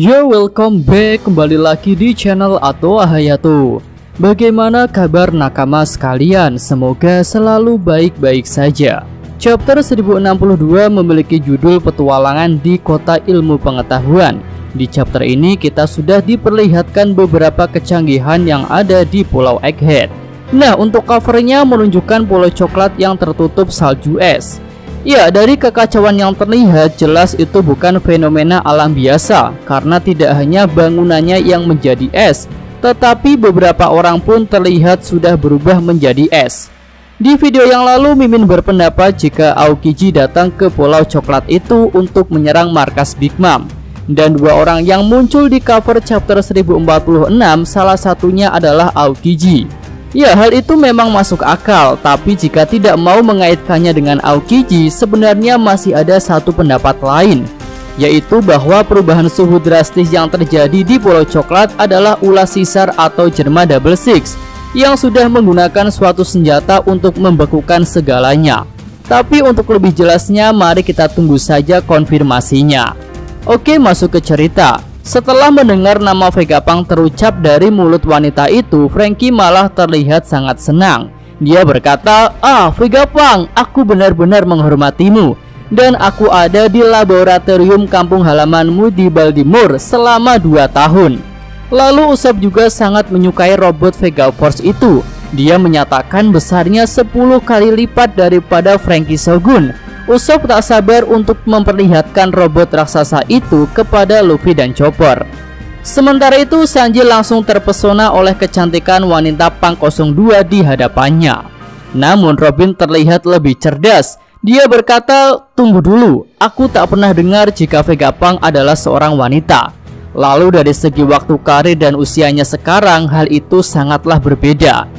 Yo, welcome back, kembali lagi di channel Atau Hayato. Bagaimana kabar nakama sekalian? Semoga selalu baik-baik saja. Chapter 1062 memiliki judul petualangan di kota ilmu pengetahuan. Di chapter ini kita sudah diperlihatkan beberapa kecanggihan yang ada di Pulau Egghead. Nah, untuk covernya menunjukkan pulau coklat yang tertutup salju es. Ya, dari kekacauan yang terlihat jelas itu bukan fenomena alam biasa, karena tidak hanya bangunannya yang menjadi es, tetapi beberapa orang pun terlihat sudah berubah menjadi es. Di video yang lalu Mimin berpendapat jika Aokiji datang ke pulau coklat itu untuk menyerang markas Big Mom. Dan dua orang yang muncul di cover chapter 1046 salah satunya adalah Aokiji. Ya, hal itu memang masuk akal, tapi jika tidak mau mengaitkannya dengan Aokiji, sebenarnya masih ada satu pendapat lain, yaitu bahwa perubahan suhu drastis yang terjadi di Pulau Coklat adalah ulah Caesar atau Jerma Double Six yang sudah menggunakan suatu senjata untuk membekukan segalanya. Tapi untuk lebih jelasnya, mari kita tunggu saja konfirmasinya. Oke, masuk ke cerita. Setelah mendengar nama Vegapunk terucap dari mulut wanita itu, Franky malah terlihat sangat senang. Dia berkata, Vegapunk, aku benar-benar menghormatimu. Dan aku ada di laboratorium kampung halamanmu di Baltimore selama 2 tahun. Lalu Usopp juga sangat menyukai robot Vegaforce itu. Dia menyatakan besarnya 10 kali lipat daripada Franky Shogun. Usopp tak sabar untuk memperlihatkan robot raksasa itu kepada Luffy dan Chopper. Sementara itu Sanji langsung terpesona oleh kecantikan wanita Punk 02 di hadapannya. Namun Robin terlihat lebih cerdas. Dia berkata, tunggu dulu, aku tak pernah dengar jika Vegapunk adalah seorang wanita. Lalu dari segi waktu karir dan usianya sekarang, hal itu sangatlah berbeda.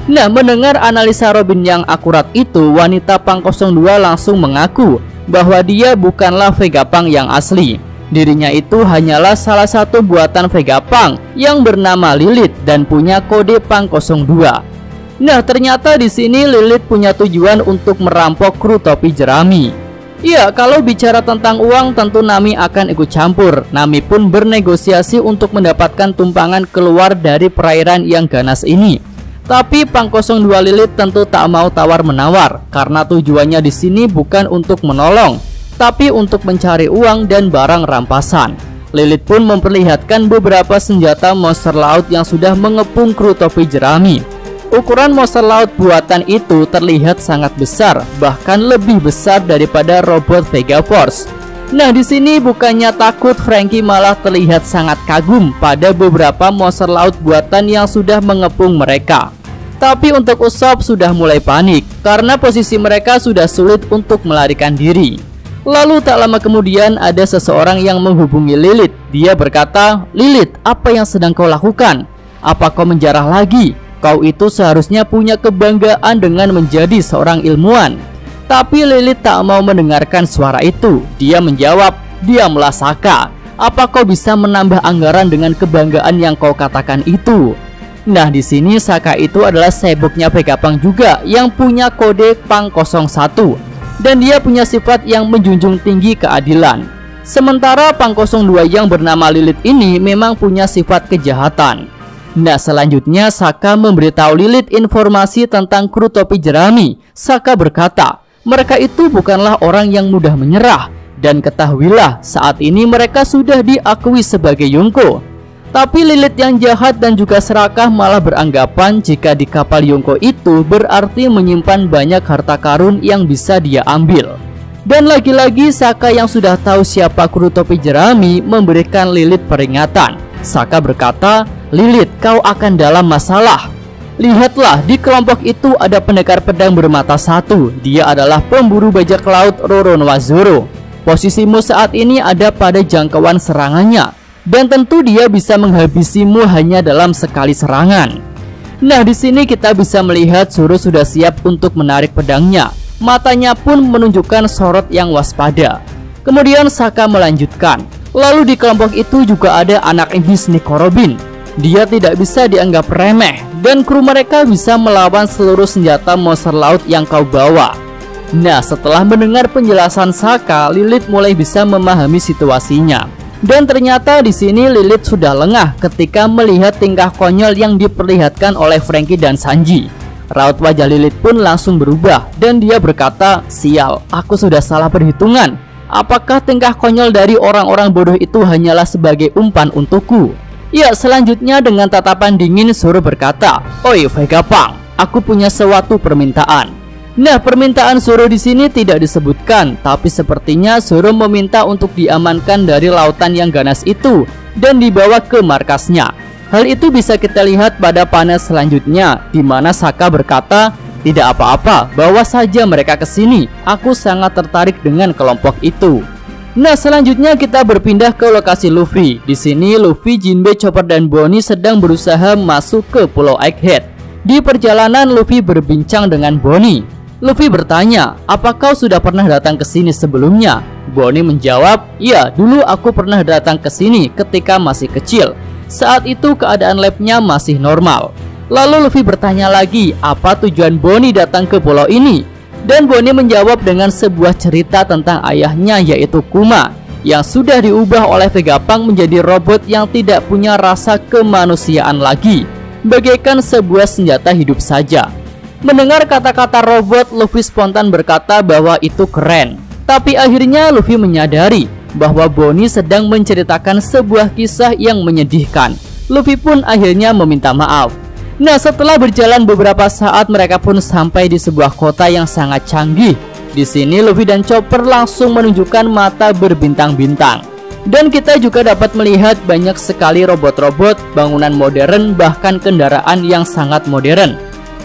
Nah, mendengar analisa Robin yang akurat itu, wanita Punk 02 langsung mengaku bahwa dia bukanlah Vegapunk yang asli. Dirinya itu hanyalah salah satu buatan Vegapunk yang bernama Lilith dan punya kode Punk 02. Nah, ternyata di sini Lilith punya tujuan untuk merampok kru topi jerami. Ya, kalau bicara tentang uang tentu Nami akan ikut campur. Nami pun bernegosiasi untuk mendapatkan tumpangan keluar dari perairan yang ganas ini. Tapi Punk 02 Lilith tentu tak mau tawar-menawar karena tujuannya di sini bukan untuk menolong, tapi untuk mencari uang dan barang rampasan. Lilith pun memperlihatkan beberapa senjata monster laut yang sudah mengepung kru topi jerami. Ukuran monster laut buatan itu terlihat sangat besar, bahkan lebih besar daripada robot Vegaforce. Nah, di sini bukannya takut, Franky malah terlihat sangat kagum pada beberapa monster laut buatan yang sudah mengepung mereka. Tapi untuk Usopp sudah mulai panik karena posisi mereka sudah sulit untuk melarikan diri. Lalu tak lama kemudian ada seseorang yang menghubungi Lilith. Dia berkata, Lilith, apa yang sedang kau lakukan? Apa kau menjarah lagi? Kau itu seharusnya punya kebanggaan dengan menjadi seorang ilmuwan. Tapi Lilith tak mau mendengarkan suara itu. Dia menjawab, diamlah Saka. Apa kau bisa menambah anggaran dengan kebanggaan yang kau katakan itu? Nah, di sini Saka itu adalah seboknya Vegapunk juga yang punya kode Punk 01 dan dia punya sifat yang menjunjung tinggi keadilan. Sementara Punk 02 yang bernama Lilith ini memang punya sifat kejahatan. Nah, selanjutnya Saka memberitahu Lilith informasi tentang kru topi jerami. Saka berkata, mereka itu bukanlah orang yang mudah menyerah dan ketahuilah saat ini mereka sudah diakui sebagai Yonko. Tapi Lilith yang jahat dan juga serakah malah beranggapan jika di kapal Yonko itu berarti menyimpan banyak harta karun yang bisa dia ambil. Dan lagi-lagi Saka yang sudah tahu siapa kru topi jerami memberikan Lilith peringatan. Saka berkata, Lilith, kau akan dalam masalah. Lihatlah, di kelompok itu ada pendekar pedang bermata satu. Dia adalah pemburu bajak laut Roronoa-Zoro. Posisimu saat ini ada pada jangkauan serangannya. Dan tentu dia bisa menghabisimu hanya dalam sekali serangan. Nah, di sini kita bisa melihat Zoro sudah siap untuk menarik pedangnya. Matanya pun menunjukkan sorot yang waspada. Kemudian Saka melanjutkan, lalu di kelompok itu juga ada anak iblis Nico Robin. Dia tidak bisa dianggap remeh dan kru mereka bisa melawan seluruh senjata monster laut yang kau bawa. Nah, setelah mendengar penjelasan Saka, Lilith mulai bisa memahami situasinya. Dan ternyata di sini Lilith sudah lengah ketika melihat tingkah konyol yang diperlihatkan oleh Franky dan Sanji. Raut wajah Lilith pun langsung berubah dan dia berkata, "Sial, aku sudah salah perhitungan. Apakah tingkah konyol dari orang-orang bodoh itu hanyalah sebagai umpan untukku?" Ya, selanjutnya dengan tatapan dingin Zoro berkata, "Oi Vegapunk, aku punya suatu permintaan." Nah, permintaan Zoro di sini tidak disebutkan, tapi sepertinya Zoro meminta untuk diamankan dari lautan yang ganas itu dan dibawa ke markasnya. Hal itu bisa kita lihat pada panel selanjutnya, di mana Sokka berkata, "Tidak apa-apa, bawa saja mereka ke sini. Aku sangat tertarik dengan kelompok itu." Nah, selanjutnya kita berpindah ke lokasi Luffy. Di sini Luffy, Jinbe, Chopper, dan Bonnie sedang berusaha masuk ke Pulau Egghead. Di perjalanan Luffy berbincang dengan Bonnie. Luffy bertanya, "Apa kau sudah pernah datang ke sini sebelumnya?" Bonnie menjawab, "Ya, dulu aku pernah datang ke sini ketika masih kecil. Saat itu keadaan labnya masih normal." Lalu Luffy bertanya lagi, apa tujuan Bonnie datang ke pulau ini? Dan Bonnie menjawab dengan sebuah cerita tentang ayahnya, yaitu Kuma, yang sudah diubah oleh Vegapunk menjadi robot yang tidak punya rasa kemanusiaan lagi, bagaikan sebuah senjata hidup saja. Mendengar kata-kata robot, Luffy spontan berkata bahwa itu keren. Tapi akhirnya Luffy menyadari bahwa Bonnie sedang menceritakan sebuah kisah yang menyedihkan. Luffy pun akhirnya meminta maaf. Nah, setelah berjalan beberapa saat, mereka pun sampai di sebuah kota yang sangat canggih. Di sini Luffy dan Chopper langsung menunjukkan mata berbintang-bintang. Dan kita juga dapat melihat banyak sekali robot-robot, bangunan modern, bahkan kendaraan yang sangat modern.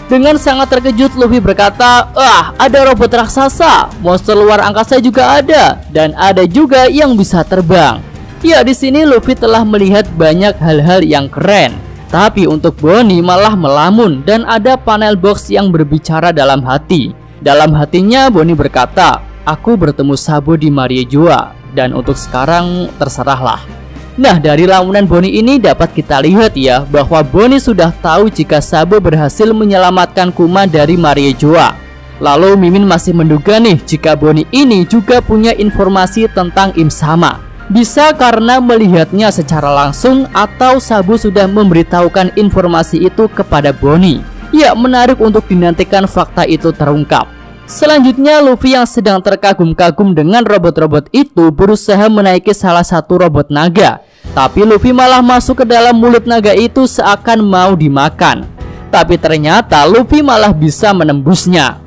Dengan sangat terkejut, Luffy berkata, ada robot raksasa, monster luar angkasa juga ada, dan ada juga yang bisa terbang." Ya, di sini Luffy telah melihat banyak hal-hal yang keren. Tapi untuk Bonnie malah melamun dan ada panel box yang berbicara dalam hati. Dalam hatinya Bonnie berkata, "Aku bertemu Sabo di Mariejoa, dan untuk sekarang terserahlah." Nah, dari lamunan Bonnie ini dapat kita lihat ya bahwa Bonnie sudah tahu jika Sabo berhasil menyelamatkan Kuma dari Mariejoa. Lalu Mimin masih menduga nih jika Bonnie ini juga punya informasi tentang Im Sama. Bisa karena melihatnya secara langsung atau Sabo sudah memberitahukan informasi itu kepada Bonnie. Ya, menarik untuk dinantikan fakta itu terungkap. Selanjutnya Luffy yang sedang terkagum-kagum dengan robot-robot itu berusaha menaiki salah satu robot naga. Tapi Luffy malah masuk ke dalam mulut naga itu seakan mau dimakan. Tapi ternyata Luffy malah bisa menembusnya.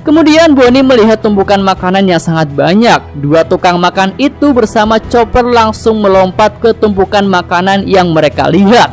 Kemudian Bonnie melihat tumpukan makanan yang sangat banyak. Dua tukang makan itu bersama Chopper langsung melompat ke tumpukan makanan yang mereka lihat.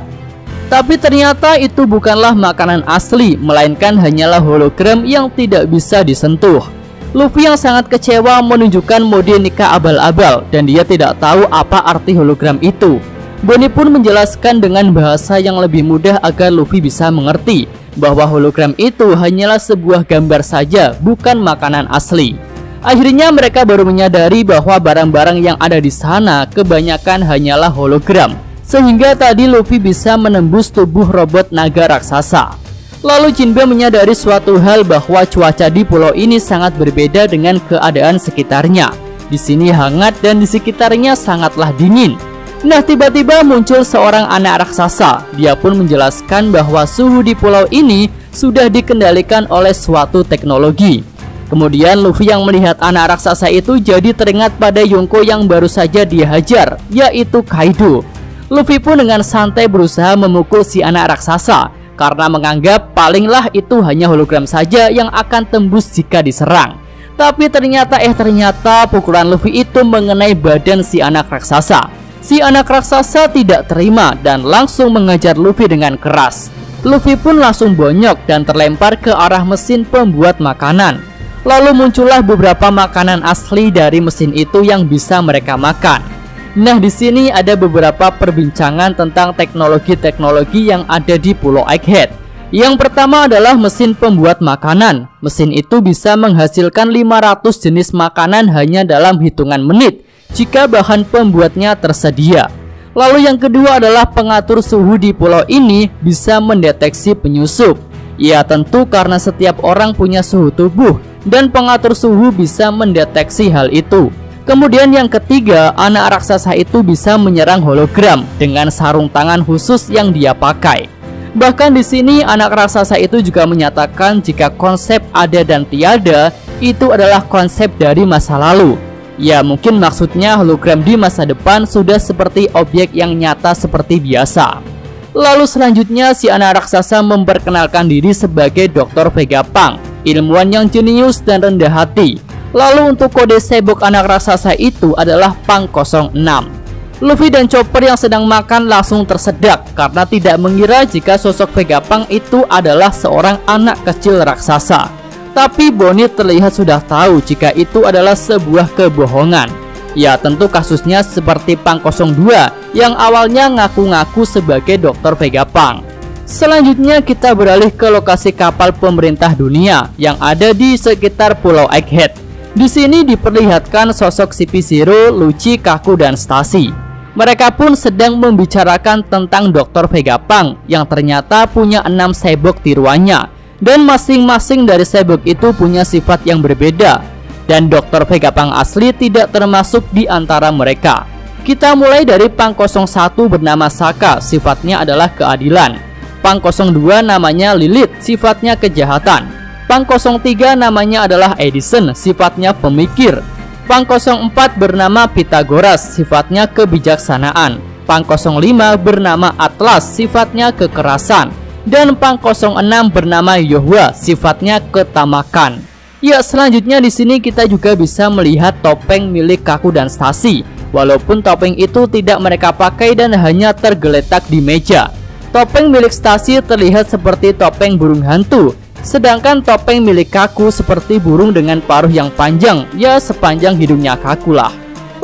Tapi ternyata itu bukanlah makanan asli, melainkan hanyalah hologram yang tidak bisa disentuh. Luffy yang sangat kecewa menunjukkan mode nikah abal-abal dan dia tidak tahu apa arti hologram itu. Bonnie pun menjelaskan dengan bahasa yang lebih mudah agar Luffy bisa mengerti bahwa hologram itu hanyalah sebuah gambar saja, bukan makanan asli. Akhirnya mereka baru menyadari bahwa barang-barang yang ada di sana kebanyakan hanyalah hologram. Sehingga tadi Luffy bisa menembus tubuh robot naga raksasa. Lalu Jinbe menyadari suatu hal bahwa cuaca di pulau ini sangat berbeda dengan keadaan sekitarnya. Di sini hangat dan di sekitarnya sangatlah dingin. Nah, tiba-tiba muncul seorang anak raksasa. Dia pun menjelaskan bahwa suhu di pulau ini sudah dikendalikan oleh suatu teknologi. Kemudian Luffy yang melihat anak raksasa itu jadi teringat pada Yonko yang baru saja dia hajar, yaitu Kaido. Luffy pun dengan santai berusaha memukul si anak raksasa karena menganggap palinglah itu hanya hologram saja yang akan tembus jika diserang. Tapi ternyata pukulan Luffy itu mengenai badan si anak raksasa. Si anak raksasa tidak terima dan langsung mengajar Luffy dengan keras. Luffy pun langsung bonyok dan terlempar ke arah mesin pembuat makanan. Lalu muncullah beberapa makanan asli dari mesin itu yang bisa mereka makan. Nah, di sini ada beberapa perbincangan tentang teknologi-teknologi yang ada di Pulau Egghead. Yang pertama adalah mesin pembuat makanan. Mesin itu bisa menghasilkan 500 jenis makanan hanya dalam hitungan menit jika bahan pembuatnya tersedia. Lalu yang kedua adalah pengatur suhu di pulau ini bisa mendeteksi penyusup. Ya, tentu karena setiap orang punya suhu tubuh dan pengatur suhu bisa mendeteksi hal itu. Kemudian yang ketiga, anak raksasa itu bisa menyerang hologram dengan sarung tangan khusus yang dia pakai. Bahkan di sini anak raksasa itu juga menyatakan jika konsep ada dan tiada itu adalah konsep dari masa lalu. Ya, mungkin maksudnya hologram di masa depan sudah seperti objek yang nyata seperti biasa. Lalu selanjutnya si anak raksasa memperkenalkan diri sebagai Dr. Vegapunk, ilmuwan yang jenius dan rendah hati. Lalu untuk kode sebok anak raksasa itu adalah Punk 06. Luffy dan Chopper yang sedang makan langsung tersedak karena tidak mengira jika sosok Vegapunk itu adalah seorang anak kecil raksasa. Tapi Bonnie terlihat sudah tahu jika itu adalah sebuah kebohongan. Ya, tentu kasusnya seperti Punk 02 yang awalnya ngaku-ngaku sebagai Dr. Vegapunk. Selanjutnya kita beralih ke lokasi kapal pemerintah dunia yang ada di sekitar Pulau Egghead. Di sini diperlihatkan sosok CP0, Lucci, Kaku, dan Stacy. Mereka pun sedang membicarakan tentang Dr. Vegapunk yang ternyata punya 6 sebok tiruannya. Dan masing-masing dari sebok itu punya sifat yang berbeda. Dan Dr. Vegapunk asli tidak termasuk di antara mereka. Kita mulai dari Punk 01 bernama Saka, sifatnya adalah keadilan. Punk 02 namanya Lilith, sifatnya kejahatan. Punk 03 namanya adalah Edison, sifatnya pemikir. Punk 04 bernama Pythagoras, sifatnya kebijaksanaan. Punk 05 bernama Atlas, sifatnya kekerasan. Dan Punk 06 bernama Yohwa, sifatnya ketamakan. Ya, selanjutnya di sini kita juga bisa melihat topeng milik Kaku dan Stacy. Walaupun topeng itu tidak mereka pakai dan hanya tergeletak di meja. Topeng milik Stacy terlihat seperti topeng burung hantu. Sedangkan topeng milik Kaku seperti burung dengan paruh yang panjang, ya sepanjang hidungnya Kaku lah.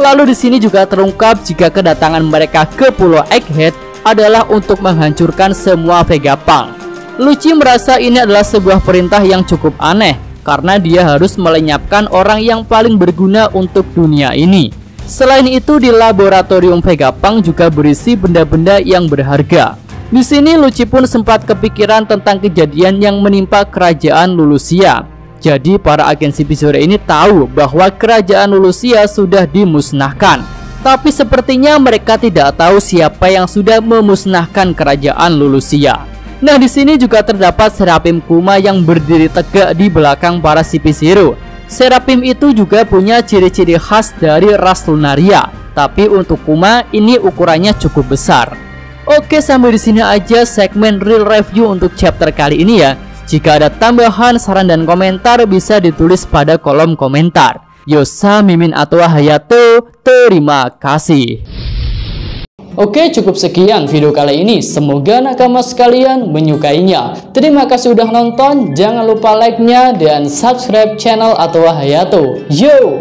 Lalu di sini juga terungkap jika kedatangan mereka ke Pulau Egghead adalah untuk menghancurkan semua Vegapunk. Lucci merasa ini adalah sebuah perintah yang cukup aneh karena dia harus melenyapkan orang yang paling berguna untuk dunia ini. Selain itu di laboratorium Vegapunk juga berisi benda-benda yang berharga. Di sini Lucci pun sempat kepikiran tentang kejadian yang menimpa kerajaan Lulusia. Jadi para agen CP0 ini tahu bahwa kerajaan Lulusia sudah dimusnahkan. Tapi sepertinya mereka tidak tahu siapa yang sudah memusnahkan kerajaan Lulusia. Nah, di sini juga terdapat Seraphim Kuma yang berdiri tegak di belakang para CP0. Seraphim itu juga punya ciri-ciri khas dari ras Lunaria. Tapi untuk Kuma ini ukurannya cukup besar. Oke, sampai di sini aja segmen real review untuk chapter kali ini ya. Jika ada tambahan, saran dan komentar bisa ditulis pada kolom komentar. Yosa Mimin atau Hayato, terima kasih. Oke, cukup sekian video kali ini. Semoga nakama sekalian menyukainya. Terima kasih udah nonton. Jangan lupa like-nya dan subscribe channel atau Hayato. Yo!